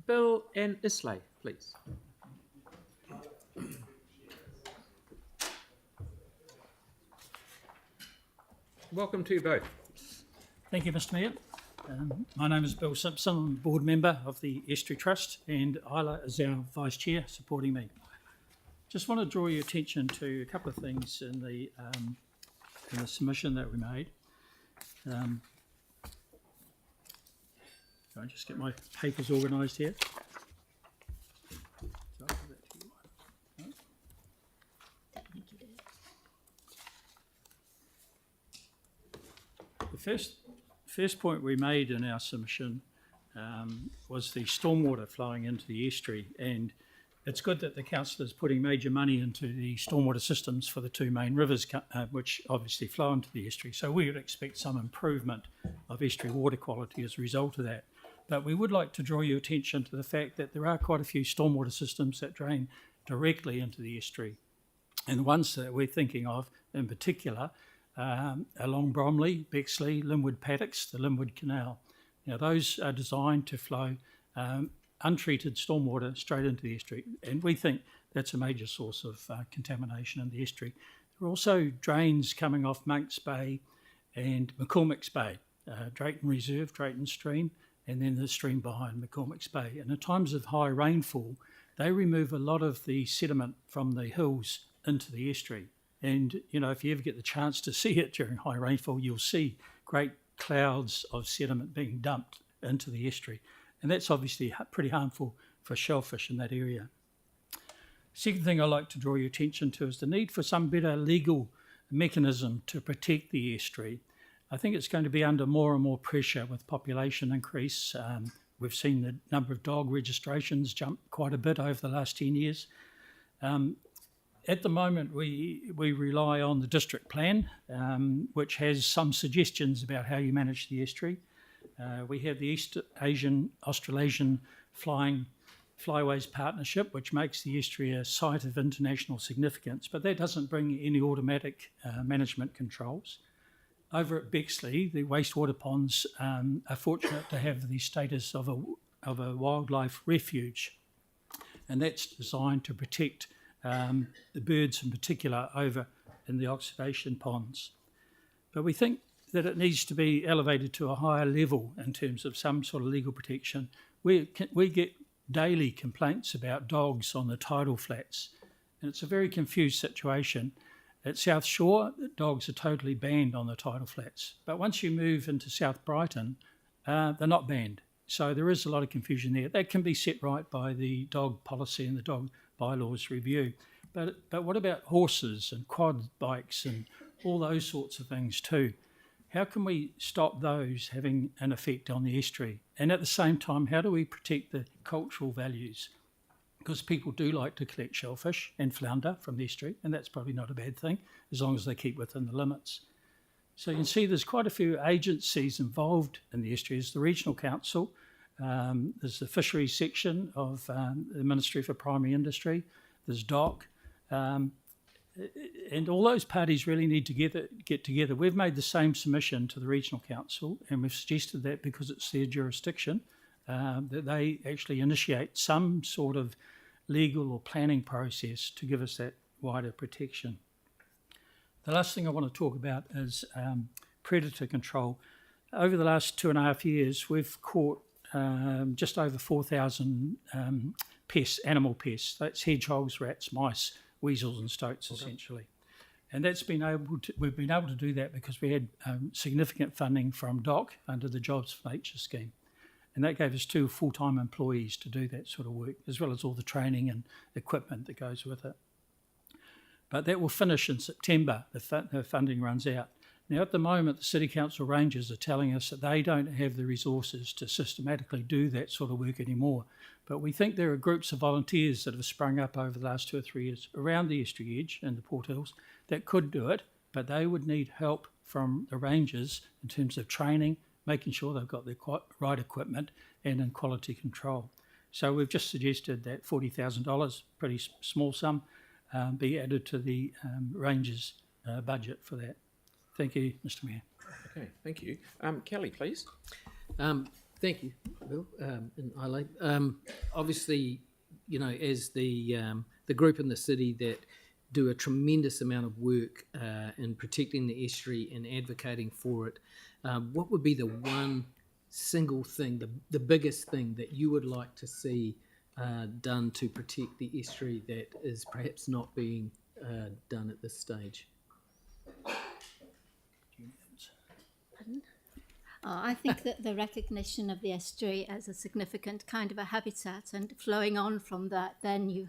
Bill and Islay, please. Welcome to you both. Thank you, Mr Mayor. My name is Bill Simpson. I'm a board member of the Estuary Trust, and Isla is our vice chair supporting me. Just want to draw your attention to a couple of things in the submission that we made. I'll just get my papers organised here. The first point we made in our submission was the stormwater flowing into the estuary, and it's good that the council is putting major money into the stormwater systems for the two main rivers which obviously flow into the estuary. So we would expect some improvement of estuary water quality as a result of that. But we would like to draw your attention to the fact that there are quite a few stormwater systems that drain directly into the estuary. And the ones that we're thinking of in particular along Bromley, Bexley, Linwood Paddocks, the Linwood Canal. Now those are designed to flow untreated stormwater straight into the estuary, and we think that's a major source of contamination in the estuary. There are also drains coming off Monks Bay and McCormick's Bay, Drayton Reserve, Drayton Stream, and then the stream behind McCormick's Bay. And in times of high rainfall, they remove a lot of the sediment from the hills into the estuary. And, you know, if you ever get the chance to see it during high rainfall, you'll see great clouds of sediment being dumped into the estuary. And that's obviously pretty harmful for shellfish in that area. Second thing I'd like to draw your attention to is the need for some better legal mechanism to protect the estuary. I think it's going to be under more and more pressure with population increase. We've seen the number of dog registrations jump quite a bit over the last 10 years. At the moment, we rely on the district plan, which has some suggestions about how you manage the estuary. We have the East Asian Australasian Flyways Partnership, which makes the estuary a site of international significance, but that doesn't bring any automatic management controls. Over at Bexley, the wastewater ponds are fortunate to have the status of a wildlife refuge, and that's designed to protect the birds in particular over in the oxidation ponds. But we think that it needs to be elevated to a higher level in terms of some sort of legal protection. We get daily complaints about dogs on the tidal flats, and it's a very confused situation. At South Shore, dogs are totally banned on the tidal flats, but once you move into South Brighton, they're not banned. So there is a lot of confusion there. That can be set right by the dog policy and the dog bylaws review. But what about horses and quad bikes and all those sorts of things too? How can we stop those having an effect on the estuary? And at the same time, how do we protect the cultural values? Because people do like to collect shellfish and flounder from the estuary, and that's probably not a bad thing, as long as they keep within the limits. So you can see there's quite a few agencies involved in the estuary. There's the Regional Council, there's the Fisheries section of the Ministry for Primary Industry, there's DOC, and all those parties really need to get together. We've made the same submission to the Regional Council, and we've suggested that because it's their jurisdiction, that they actually initiate some sort of legal or planning process to give us that wider protection. The last thing I want to talk about is predator control. Over the last 2.5 years, we've caught just over 4,000 pests, animal pests. That's hedgehogs, rats, mice, weasels and stoats, essentially. And we've been able to do that because we had significant funding from DOC under the Jobs for Nature scheme. And that gave us 2 full-time employees to do that sort of work, as well as all the training and equipment that goes with it. But that will finish in September. The funding runs out. Now, at the moment, the City Council Rangers are telling us that they don't have the resources to systematically do that sort of work anymore. But we think there are groups of volunteers that have sprung up over the last 2 or 3 years around the estuary edge and the Port Hills that could do it, but they would need help from the Rangers in terms of training, making sure they've got the right equipment and in quality control. So we've just suggested that $40,000, pretty small sum, be added to the Rangers budget for that. Thank you, Mr Mayor. Okay, thank you. Kelly, please. Thank you, Bill and Islay. Obviously, you know, as the group in the city that do a tremendous amount of work in protecting the estuary and advocating for it, what would be the one single thing, the biggest thing that you would like to see done to protect the estuary that is perhaps not being done at this stage? I think that the recognition of the estuary as a significant kind of a habitat, and flowing on from that, then you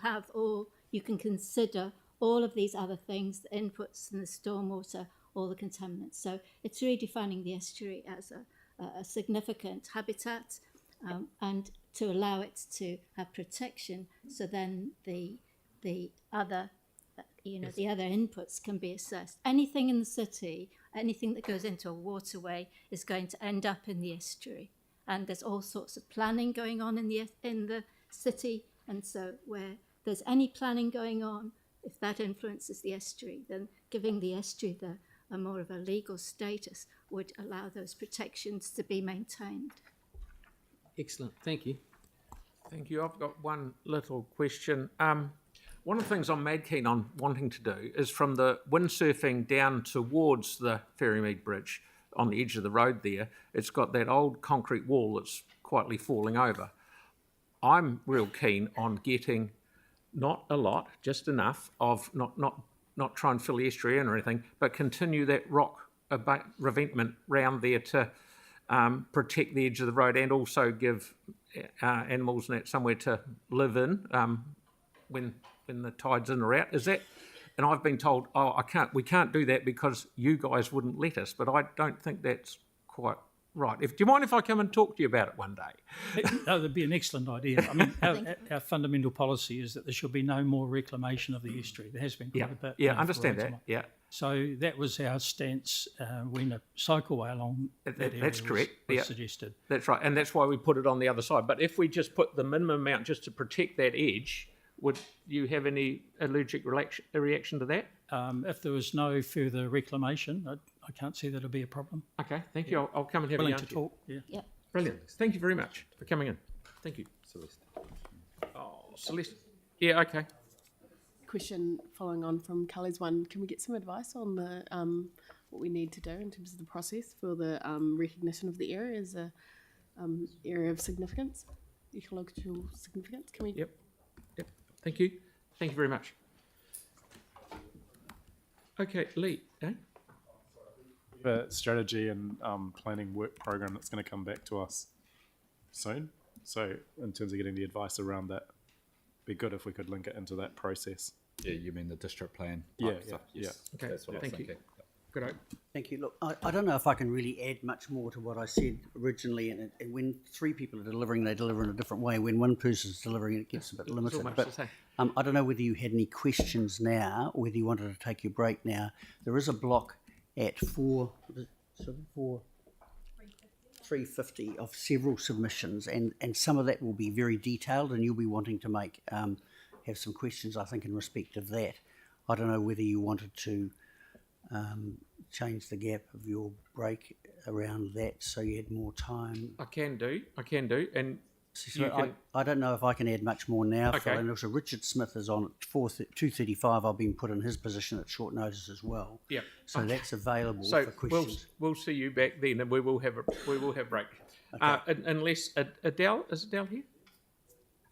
can consider all of these other things, the inputs and the stormwater, all the contaminants. So it's really defining the estuary as a significant habitat, and to allow it to have protection. So then the other, the other inputs can be assessed. Anything in the city, anything that goes into a waterway is going to end up in the estuary. And there's all sorts of planning going on in the city. And so where there's any planning going on, if that influences the estuary, then giving the estuary a more of a legal status would allow those protections to be maintained. Excellent, thank you. Thank you. I've got one little question. One of the things I'm mad keen on wanting to do is from the windsurfing down towards the Ferrymead Bridge on the edge of the road there, it's got that old concrete wall that's quietly falling over. I'm real keen on getting not a lot, just enough of not try and fill the estuary in or anything, but continue that rock revetment round there to protect the edge of the road and also give animals and that somewhere to live in when the tide's in or out. Is that? And I've been told, we can't do that because you guys wouldn't let us. But I don't think that's quite right. Do you mind if I come and talk to you about it one day? No, that'd be an excellent idea. I mean, our fundamental policy is that there should be no more reclamation of the estuary. There has been quite a bit. Yeah, understand that. Yeah. So that was our stance when a cycleway along that area that's correct. was suggested. That's right, and that's why we put it on the other side. But if we just put the minimum amount just to protect that edge, would you have any allergic reaction to that? If there was no further reclamation, I can't see that it'll be a problem. Okay, thank you. I'll come and have Willing a to yarn talk. Yeah. Yep. Brilliant. Thank you very much for coming in. Thank you. Celeste. Oh, Celeste. Yeah, okay. Question following on from Carly's one, can we get some advice on the what we need to do in terms of the process for the recognition of the area as a area of significance, ecological significance? Can we? Yep. Thank you. Thank you very much. Okay, Lee. A strategy and planning work program that's going to come back to us soon. So in terms of getting the advice around that, be good if we could link it into that process. Yeah, you mean the district plan? Yeah, Stuff. yeah. Okay, That's what I was thank you. thinking. Good. Thank you. Look, I don't know if I can really add much more to what I said originally. And when three people are delivering, they deliver in a different way. When one person's delivering, it gets a bit limited. It's all much But the same. I don't know whether you had any questions now, or whether you wanted to take your break now. There is a block at 350 of several submissions, and some of that will be very detailed, and you'll be wanting to make have some questions, I think, in respect of that. I don't know whether you wanted to change the gap of your break around that so you had more time. I can do, and So I don't know if I can add much more now. Okay. Phil, and also Richard Smith is on at 2:35. I've been put in his position at short notice as well. yeah. So that's available So for questions. we'll see you back then, and we will have break. Unless Adele, is Adele here?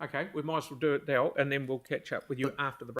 Okay, we might as well do it, Adele, and then we'll catch up with you after the break.